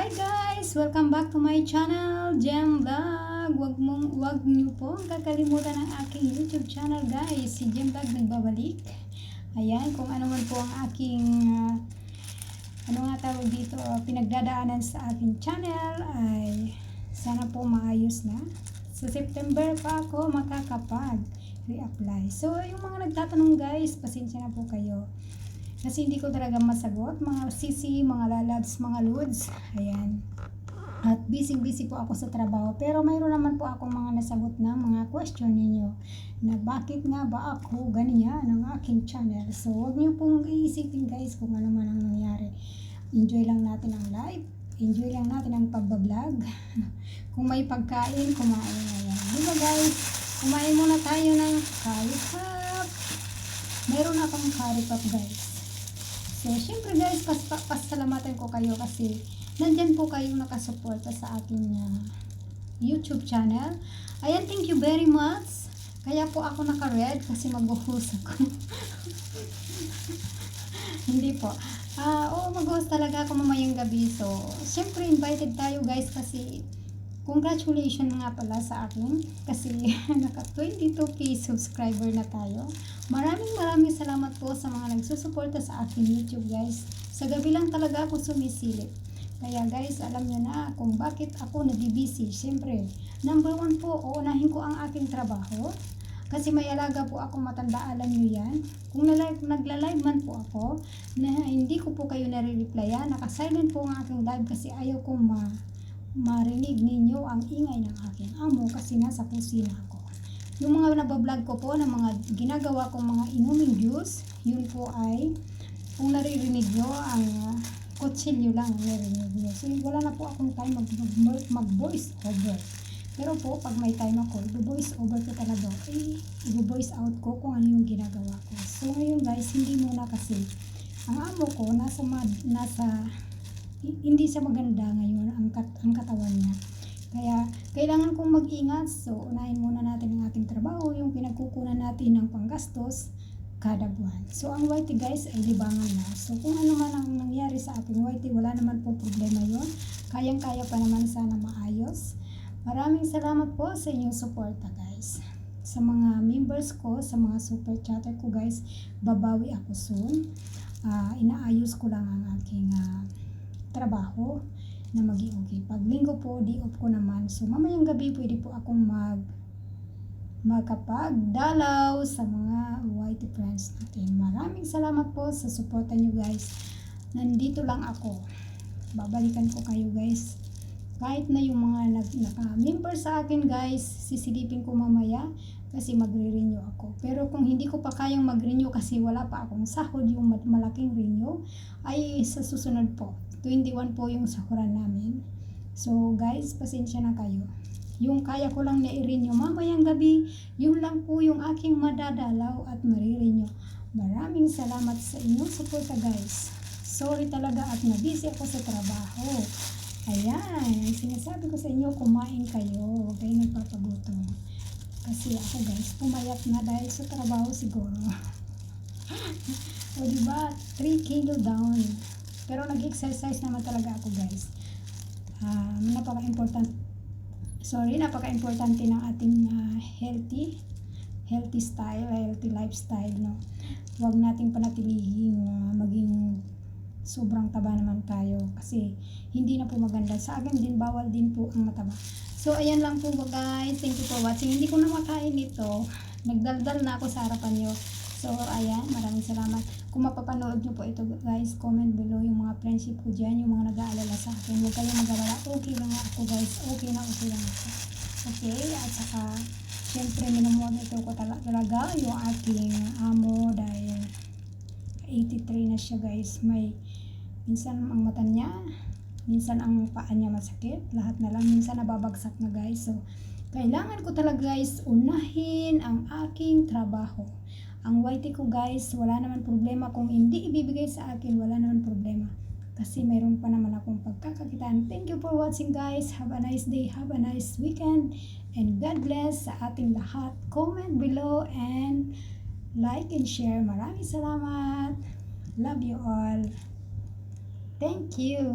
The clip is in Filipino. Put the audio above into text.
Hi guys! Welcome back to my channel, Jem Vlog. Wag niyo pong kakalimutan ang aking YouTube channel guys. Si Jem Vlog nagbabalik. Ayan, kung ano man po ang aking ano nga tawag dito, pinagdadaanan sa aking channel ay sana po maayos na. Sa September pa ako makakapag reapply. So, yung mga nagtatanong guys, pasensya na po kayo. Kasi hindi ko talaga masagot, mga sisi, mga lalabs, mga loads. Ayan. At busy po ako sa trabaho. Pero mayroon naman po akong mga nasagot na mga question ninyo. Na bakit nga ba ako ganyan ang aking channel. So, huwag niyo pong iisipin guys kung ano man ang nangyari. Enjoy lang natin ang live. Enjoy lang natin ang pagbablog. Kung may pagkain, kumain. Ayan. Diba guys? Kumain muna tayo ng curry pop. Meron akong curry pop guys. So, syempre guys, pasalamatan ko kayo kasi nandyan po kayong nakasuporta sa aking YouTube channel. Ayan, thank you very much. Kaya po ako naka-red kasi mag-host ako. Hindi po. Mag-host talaga ako mamayang gabi. So, syempre invited tayo guys kasi congratulations nga pala sa akin kasi naka 22k subscriber na tayo. Maraming salamat po sa mga nagsusuporta sa akin YouTube guys. Sa gabi lang talaga ako sumisilip. Kaya guys, alam nyo na kung bakit ako nag-busy. Siyempre, number 1 po, uunahin ko ang aking trabaho. Kasi may alaga po ako matanda, alam nyo yan. Kung nagla-live man po ako, na hindi ko po kayo nare-replyan, naka-silent po ang aking live kasi ayaw kong marinig ninyo ang ingay ng aking amo kasi nasa kusina ako. Yung mga nabablog ko po ng mga ginagawa kong mga inuming juice, yun po ay kung naririnig nyo ang kutsilyo lang ang naririnig nyo. So wala na po akong time mag-voice over. Pero po pag may time ako, i-voice over ko talaga. I-voice out ko kung ano yung ginagawa ko. So ngayon guys, hindi muna kasi ang amo ko nasa hindi siya maganda ngayon ang katawan niya. Kaya kailangan kong mag-ingat. So unahin muna natin ang ating trabaho, yung pinagkukunan natin ng panggastos kada buwan. So ang YT guys ay libangan na. So kung ano man ang nangyari sa ating YT, wala naman po problema yon. Kayang-kaya pa naman sana maayos. Maraming salamat po sa inyong suporta guys. Sa mga members ko, sa mga super chatter ko guys, babawi ako soon. Inaayos ko lang ang aking trabaho na maging okay. Pag linggo po, di off ko naman. So, mamayang gabi pwede po akong makapagdalaw sa mga YT friends natin. Maraming salamat po sa suporta nyo guys. Nandito lang ako. Babalikan ko kayo guys. Kahit na yung mga naka-member sa akin guys, sisilipin ko mamaya kasi magre-renew ako. Pero kung hindi ko pa kayang mag-renew kasi wala pa akong sahod, yung malaking renew, ay sa susunod po. 21 po yung sahuran namin. So guys, pasensya na kayo. Yung kaya ko lang na i-renew mamayang gabi, yun lang po yung aking madadalaw at marirenew. Maraming salamat sa inyong suporta guys. Sorry talaga at na-busy ako sa trabaho. Ayan, sinasabi ko sa inyo, kumain kayo. Huwag kayo nagpapagutom. Kasi ako guys, pumayat na dahil sa trabaho siguro. O diba, 3 kilo down. Pero nag-exercise naman talaga ako guys. Napaka-importante ng ating healthy style, healthy lifestyle, no? Huwag nating panatilihin maging sobrang taba naman tayo kasi hindi na po maganda. Sa akin din, bawal din po ang mataba. So, ayan lang po guys. Thank you for watching. Hindi ko na makain ito. Nagdaldal na ako sa harapan nyo. So, ayan. Maraming salamat. Kung mapapanood nyo po ito guys, comment below yung mga friendship ko dyan, yung mga nag-aalala sa akin. Huwag kayong mag-alala. Okay lang ako guys. Okay lang ako. Okay? At saka, syempre, minumonitor ko talaga yung aking amo dahil 83 na siya guys. Minsan ang mata niya, minsan ang paa niya masakit, lahat na lang, minsan nababagsak na guys. So, kailangan ko talaga guys unahin ang aking trabaho. Ang YT ko guys, wala naman problema kung hindi ibibigay sa akin, wala naman problema. Kasi mayroon pa naman akong pagkakakitaan. Thank you for watching guys. Have a nice day, have a nice weekend, and God bless sa ating lahat. Comment below and like and share. Maraming salamat. Love you all. Thank you.